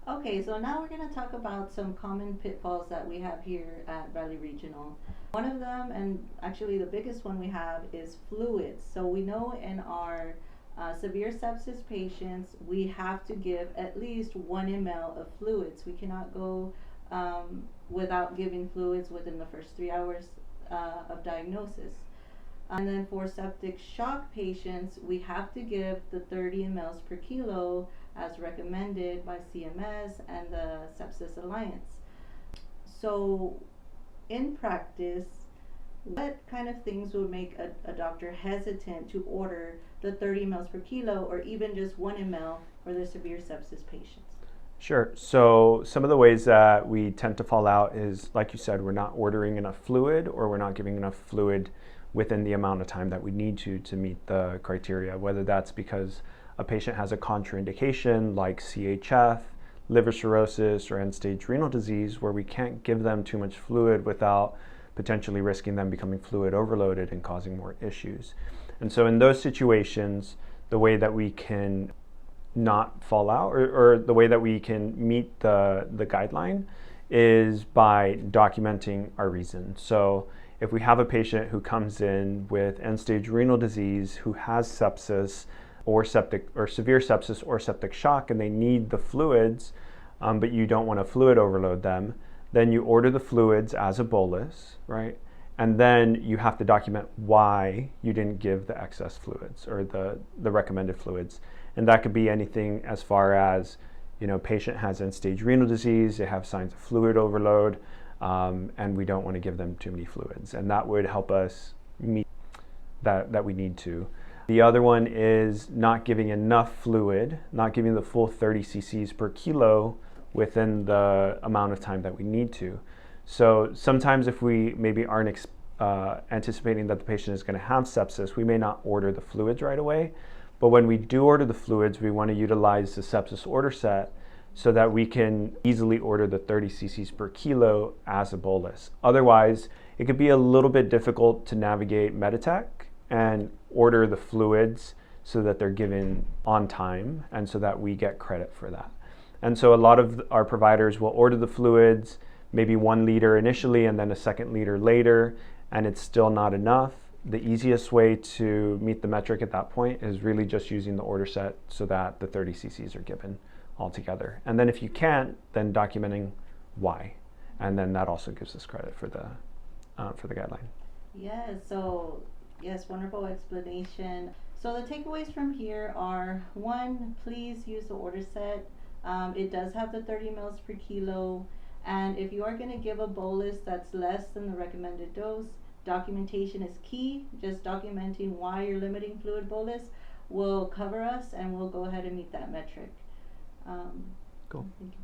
Okay, so now we're going to talk about some common pitfalls that we have here at Valley Regional. One of them, and actually the biggest one we have, is fluids. So we know in our severe sepsis patients, we have to give at least 1 ml of fluids. We cannot go without giving fluids within the first 3 hours of diagnosis. And then for septic shock patients, we have to give the 30 mLs per kilo as recommended by CMS and the Sepsis Alliance. So, in practice, what kind of things would make a doctor hesitant to order the 30 mLs per kilo or even just 1 ml for the severe sepsis patients? Sure. So some of the ways that we tend to fall out is, like you said, we're not ordering enough fluid or we're not giving enough fluid within the amount of time that we need to meet the criteria, whether that's because a patient has a contraindication like CHF, liver cirrhosis, or end-stage renal disease where we can't give them too much fluid without potentially risking them becoming fluid overloaded and causing more issues. And so in those situations, the way that we can not fall out or the way that we can meet the guideline is by documenting our reason. So if we have a patient who comes in with end-stage renal disease who has sepsis or severe sepsis or septic shock and they need the fluids, but you don't want to fluid overload them, then you order the fluids as a bolus, right? And then you have to document why you didn't give the excess fluids or the recommended fluids. And that could be anything as far as, patient has end-stage renal disease, they have signs of fluid overload, and we don't want to give them too many fluids. And that would help us meet that we need to. The other one is not giving enough fluid, not giving the full 30 cc's per kilo within the amount of time that we need to. So sometimes if we maybe aren't anticipating that the patient is going to have sepsis, we may not order the fluids right away. But when we do order the fluids, we want to utilize the sepsis order set so that we can easily order the 30 cc's per kilo as a bolus. Otherwise, it could be a little bit difficult to navigate Meditech and order the fluids so that they're given on time and so that we get credit for that. And so a lot of our providers will order the fluids, maybe 1 liter initially and then a 2nd liter later, and it's still not enough. The easiest way to meet the metric at that point is really just using the order set so that the 30 cc's are given altogether. And then if you can't, then documenting why. And then that also gives us credit for the guideline. Yes, wonderful explanation. So the takeaways from here are, 1, please use the order set. It does have the 30 mLs per kilo. And if you are going to give a bolus that's less than the recommended dose, documentation is key. Just documenting why you're limiting fluid bolus will cover us and we'll go ahead and meet that metric. Cool. Thank you.